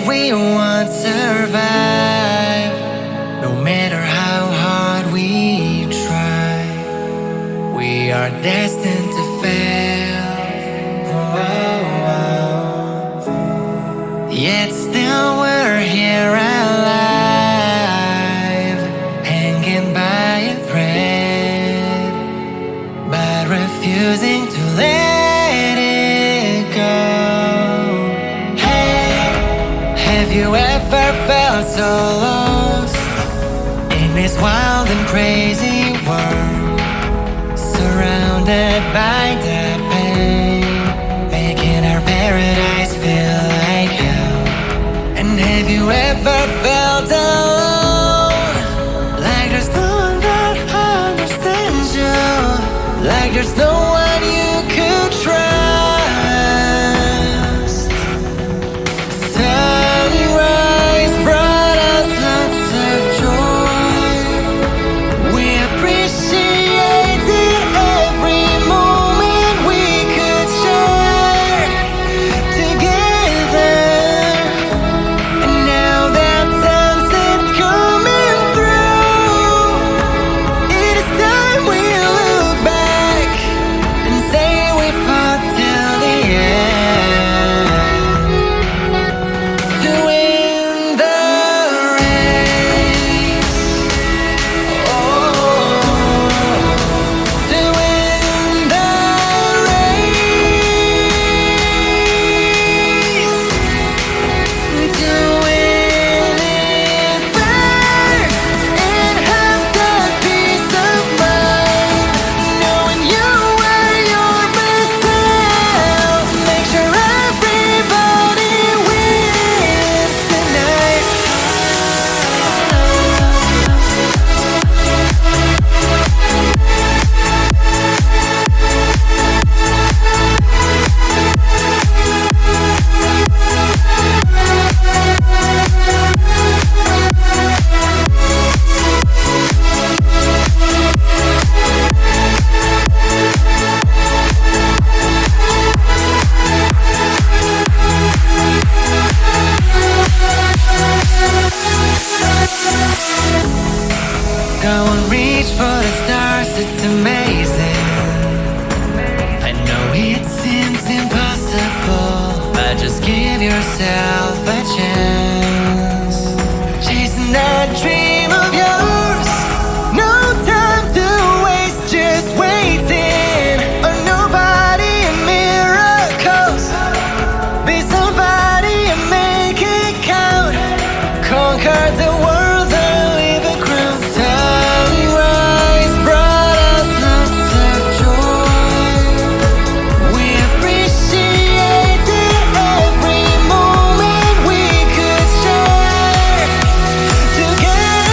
we won't survive. No matter how hard we try, we are destined to fail. Yet still we're here alive, hanging by a thread, but refusing to let it go. Hey, have you ever felt so lost in this wild and crazy world, surrounded by the pain, making our paradise feel like hell? And have you ever felt alone, like there's no one that understands you, like there's no one you could trust? Sunrise brought us lots of joy. We appreciated every moment we could share together. And now that sunset's coming through, it is time we look back and say we fought till the end to win the race. Oh, to win the race, to win it first and have that peace of mind, knowing you were your best self. Make sure everybody wins tonight. Go and reach for the stars, it's amazing. I know it seems impossible, but just give yourself a chance. Chasing that dream of yours, no time to waste, just waiting on nobody and miracles. Be somebody and make it count. Conquer the world and leave a crown. Sunrise brought us lots of joy. We appreciated every moment we could share together.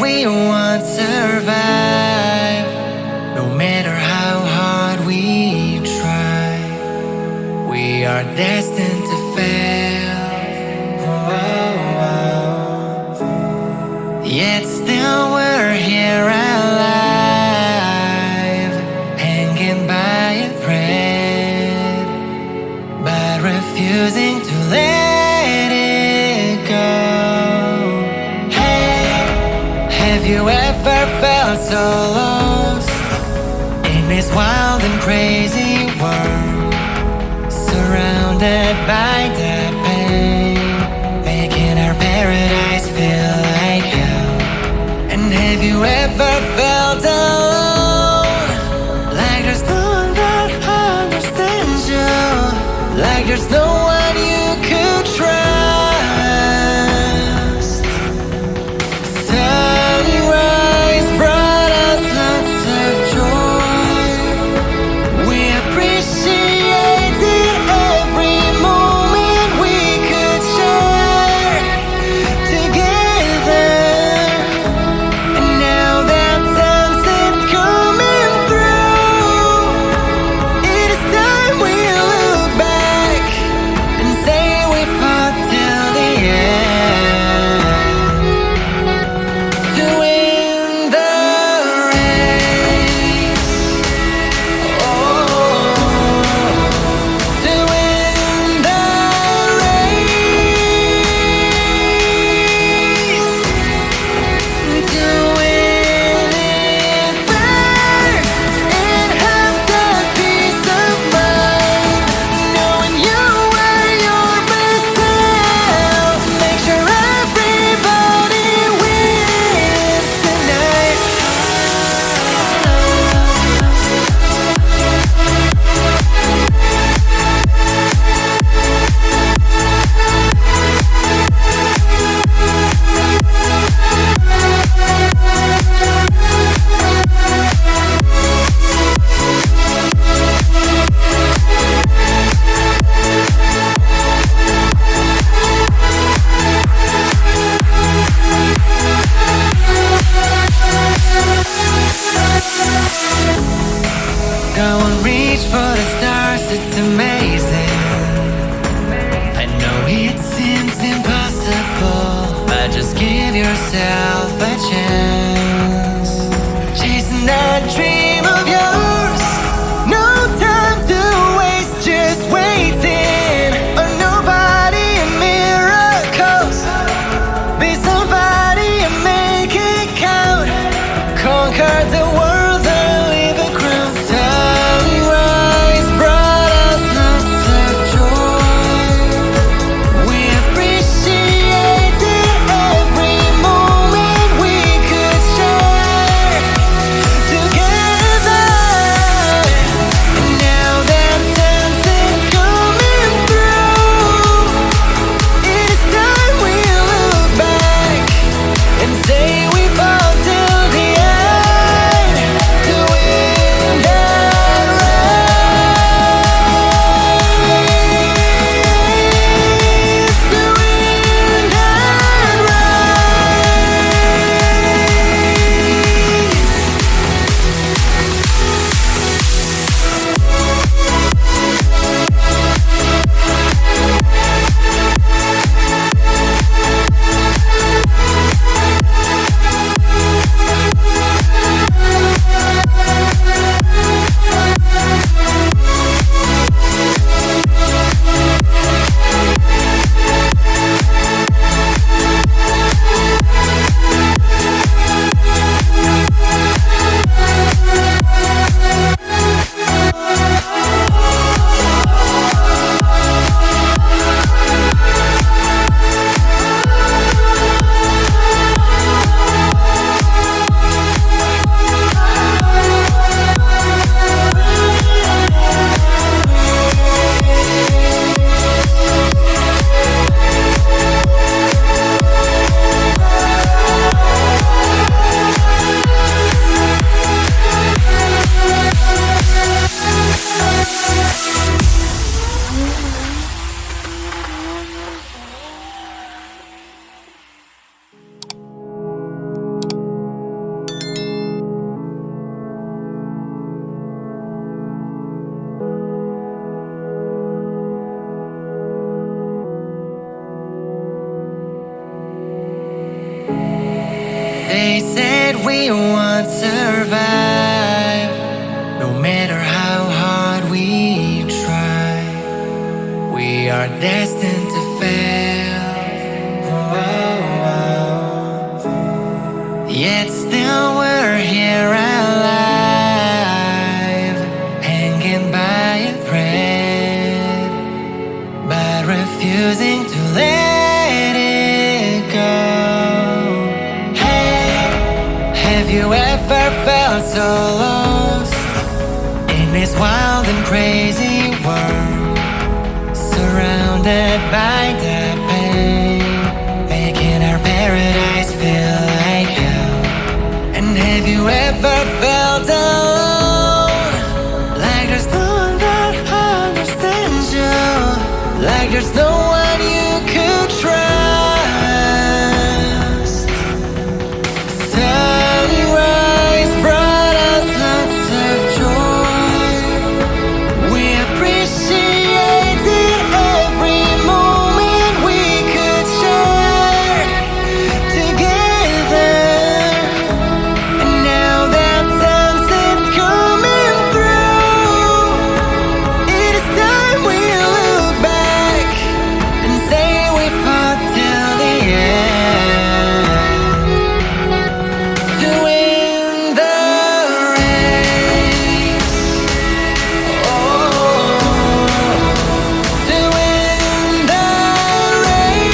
we won't survive. No matter how hard we try, we are destined to fail. Yet still we're here alive, hanging by a thread, but refusing to let it go. Hey, have you ever felt so lost in this wild and crazy world, surrounded by the pain, making our paradise feel like hell? And have you ever felt alone, like there's no one that understands you, like there's no one you could trust? Sunrise brought us lots of joy. We appreciated every moment we could share together. And now that sunset coming through, it is time we look back and say we fought till the end to win the race. Oh, to win the race, to win it first and have that peace of mind, knowing you were your best self. Make sure everybody wins tonight. Go and reach for the stars, it's amazing. I know it seems impossible, but just give yourself a chance. Chasing that dream of yours, no time to waste, just waiting on nobody and miracles. Be somebody and make it count. Conquer the world and leave a crown. Sunrise brought us lots of joy. We appreciated every moment we could They said we won't survive, no matter how hard we try. We are destined to fail. Yet still we're here alive, hanging by a thread, but refusing to let it go. Hey, have you ever felt so lost in this wild and crazy world, surrounded by the pain, making our paradise feel like hell? And have you ever felt alone, like there's no one that understands you, like there's no one you could trust? Sunrise brought us lots of joy. We appreciated every moment we could share together. And now that sunset's coming through, it is time we look back and say we fought till the end to win the race. Oh, to win the race,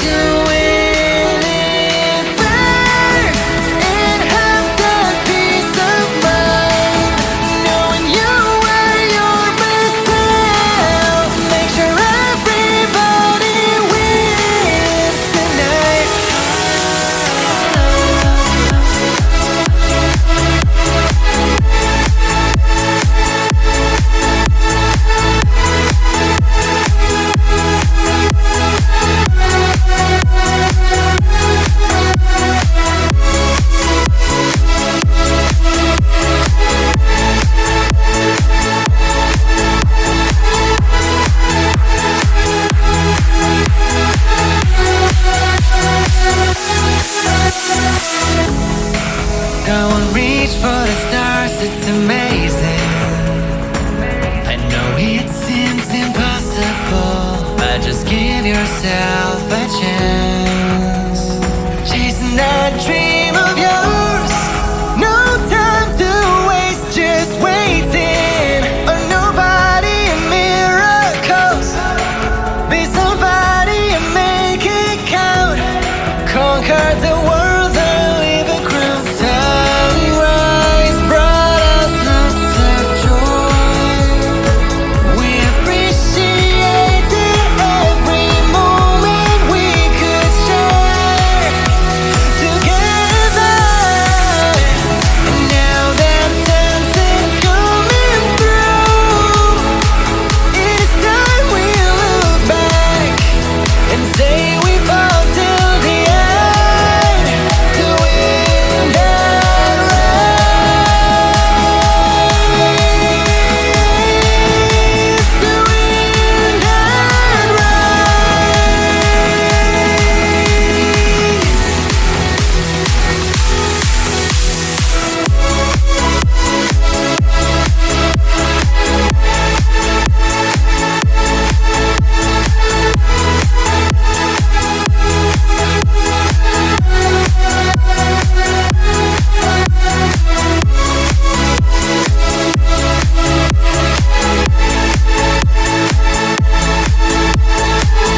to win it first and have that peace of mind, knowing you were your best self. Make sure everybody wins tonight. Go and reach for the stars, it's amazing. I know it seems impossible, but just give yourself a chance.